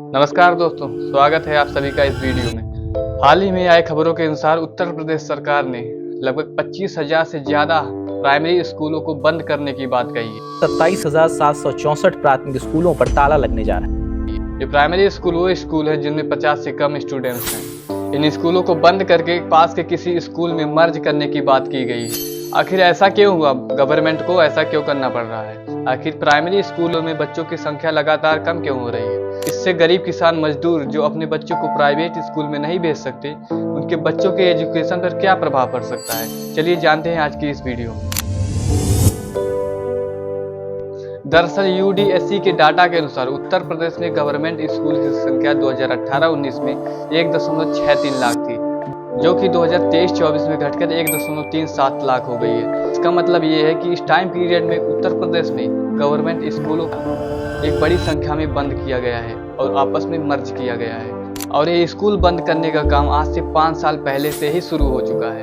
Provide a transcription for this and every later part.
नमस्कार दोस्तों, स्वागत है आप सभी का इस वीडियो में। हाल ही में आए खबरों के अनुसार उत्तर प्रदेश सरकार ने लगभग 25,000 से ज्यादा प्राइमरी स्कूलों को बंद करने की बात कही है। 27,764 प्राथमिक स्कूलों पर ताला लगने जा रहा है। ये प्राइमरी स्कूल वो स्कूल है जिनमें 50 से कम स्टूडेंट्स हैं। इन स्कूलों को बंद करके पास के किसी स्कूल में मर्ज करने की बात की गई है। आखिर ऐसा क्यों हुआ? गवर्नमेंट को ऐसा क्यों करना पड़ रहा है? आखिर प्राइमरी स्कूलों में बच्चों की संख्या लगातार कम क्यों हो रही है? इससे गरीब किसान मजदूर जो अपने बच्चों को प्राइवेट स्कूल में नहीं भेज सकते, उनके बच्चों के एजुकेशन पर क्या प्रभाव पड़ सकता है, चलिए जानते हैं आज की इस वीडियो में। दरअसल यूडीएससी के डाटा के अनुसार उत्तर प्रदेश में गवर्नमेंट स्कूल की संख्या 2018-19 में 1.63 लाख थी, जो कि 2023-24 में घटकर 1.37 लाख हो गई है। इसका मतलब ये है कि इस टाइम पीरियड में उत्तर प्रदेश में गवर्नमेंट स्कूलों को एक बड़ी संख्या में बंद किया गया है और आपस में मर्ज किया गया है। और ये स्कूल बंद करने का काम आज से 5 साल पहले से ही शुरू हो चुका है।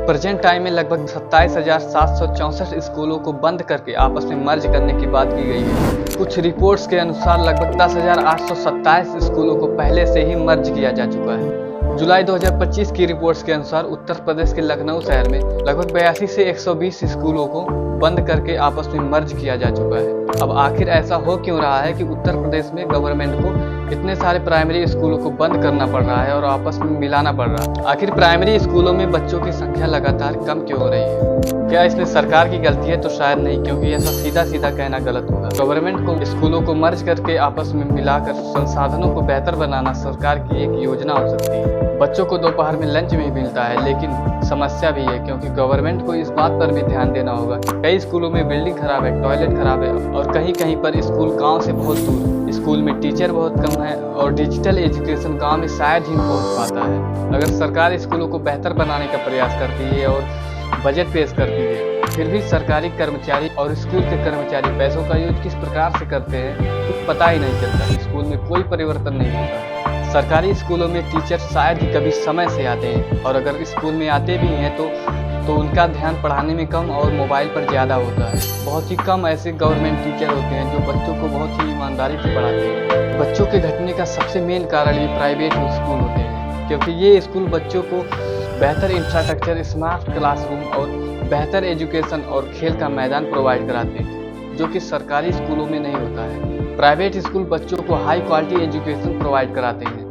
प्रेजेंट टाइम में लगभग 27,764 स्कूलों को बंद करके आपस में मर्ज करने की बात की गई है। कुछ रिपोर्ट्स के अनुसार लगभग 10,827 स्कूलों को पहले से ही मर्ज किया जा चुका है। जुलाई 2025 की रिपोर्ट्स के अनुसार उत्तर प्रदेश के लखनऊ शहर में लगभग 82 से 120 स्कूलों को बंद करके आपस में मर्ज किया जा चुका है। अब आखिर ऐसा हो क्यों रहा है कि उत्तर प्रदेश में गवर्नमेंट को इतने सारे प्राइमरी स्कूलों को बंद करना पड़ रहा है और आपस में मिलाना पड़ रहा है? आखिर प्राइमरी स्कूलों में बच्चों की संख्या लगातार कम क्यों हो रही है? क्या इसमें सरकार की गलती है? तो शायद नहीं, क्योंकि ऐसा सीधा सीधा कहना गलत होगा। गवर्नमेंट को स्कूलों को मर्ज करके आपस में मिलाकर संसाधनों को बेहतर बनाना सरकार की एक योजना हो सकती है। बच्चों को दोपहर में लंच भी मिलता है, लेकिन समस्या भी है, क्योंकि गवर्नमेंट को इस बात पर भी ध्यान देना होगा। कई स्कूलों में बिल्डिंग खराब है, टॉयलेट खराब है और कहीं कहीं पर स्कूल गांव से बहुत दूर, स्कूल में टीचर बहुत कम है और डिजिटल एजुकेशन गांव में शायद ही पहुंच पाता है। अगर सरकार स्कूलों को बेहतर बनाने का प्रयास करती है और बजट पेश करती है, फिर भी सरकारी कर्मचारी और स्कूल के कर्मचारी पैसों का यूज किस प्रकार से करते हैं कुछ पता ही नहीं चलता। स्कूल में कोई परिवर्तन नहीं होता। सरकारी स्कूलों में टीचर शायद ही कभी समय से आते हैं और अगर स्कूल में आते भी हैं तो उनका ध्यान पढ़ाने में कम और मोबाइल पर ज़्यादा होता है। बहुत ही कम ऐसे गवर्नमेंट टीचर होते हैं जो बच्चों को बहुत ही ईमानदारी से पढ़ाते हैं। बच्चों के घटने का सबसे मेन कारण ये प्राइवेट स्कूल होते हैं, क्योंकि ये स्कूल बच्चों को बेहतर इंफ्रास्ट्रक्चर, स्मार्ट क्लासरूम और बेहतर एजुकेशन और खेल का मैदान प्रोवाइड कराते हैं, जो कि सरकारी स्कूलों में नहीं होता है। प्राइवेट स्कूल बच्चों को हाई क्वालिटी एजुकेशन प्रोवाइड कराते हैं।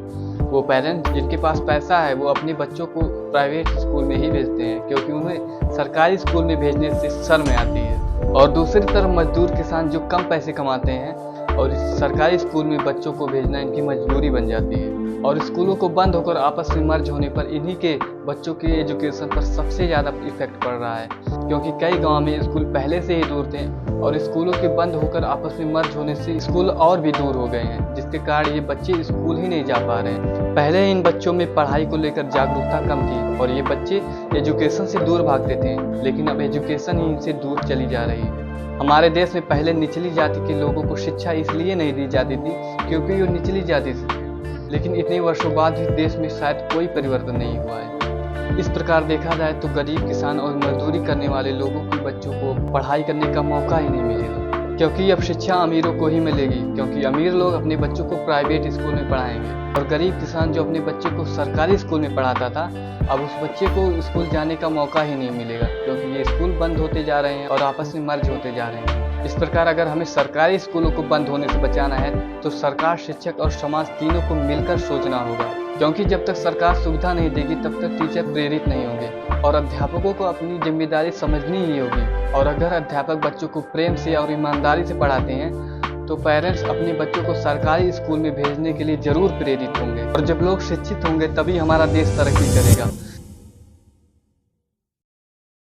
वो पेरेंट्स जिनके पास पैसा है वो अपने बच्चों को प्राइवेट स्कूल में ही भेजते हैं, क्योंकि उन्हें सरकारी स्कूल में भेजने से शर्म आती है। और दूसरी तरफ मजदूर किसान जो कम पैसे कमाते हैं और इस सरकारी स्कूल में बच्चों को भेजना इनकी मजबूरी बन जाती है। और स्कूलों को बंद होकर आपस में मर्ज होने पर इन्हीं के बच्चों के एजुकेशन पर सबसे ज़्यादा इफेक्ट पड़ रहा है, क्योंकि कई गांव में स्कूल पहले से ही दूर थे और स्कूलों के बंद होकर आपस में मर्ज होने से स्कूल और भी दूर हो गए हैं, जिसके कारण ये बच्चे स्कूल ही नहीं जा पा रहे हैं। पहले इन बच्चों में पढ़ाई को लेकर जागरूकता कम थी और ये बच्चे एजुकेशन से दूर भागते थे, लेकिन अब एजुकेशन ही इनसे दूर चली जा रही है। हमारे देश में पहले निचली जाति के लोगों को शिक्षा इसलिए नहीं दी जाती थी क्योंकि वो निचली जाति से, लेकिन इतने वर्षों बाद भी देश में शायद कोई परिवर्तन नहीं हुआ है। इस प्रकार देखा जाए तो गरीब किसान और मजदूरी करने वाले लोगों के बच्चों को पढ़ाई करने का मौका ही नहीं मिलेगा, क्योंकि अब शिक्षा अमीरों को ही मिलेगी, क्योंकि अमीर लोग अपने बच्चों को प्राइवेट स्कूल में पढ़ाएंगे और गरीब किसान जो अपने बच्चे को सरकारी स्कूल में पढ़ाता था, अब उस बच्चे को स्कूल जाने का मौका ही नहीं मिलेगा, क्योंकि ये स्कूल बंद होते जा रहे हैं और आपस में मर्ज होते जा रहे हैं। इस प्रकार अगर हमें सरकारी स्कूलों को बंद होने से बचाना है तो सरकार, शिक्षक और समाज तीनों को मिलकर सोचना होगा, क्योंकि जब तक सरकार सुविधा नहीं देगी तब तक टीचर प्रेरित नहीं होंगे और अध्यापकों को अपनी जिम्मेदारी समझनी ही होगी। और अगर अध्यापक बच्चों को प्रेम से और ईमानदारी से पढ़ाते हैं तो पेरेंट्स अपने बच्चों को सरकारी स्कूल में भेजने के लिए जरूर प्रेरित होंगे। और जब लोग शिक्षित होंगे तभी हमारा देश तरक्की करेगा।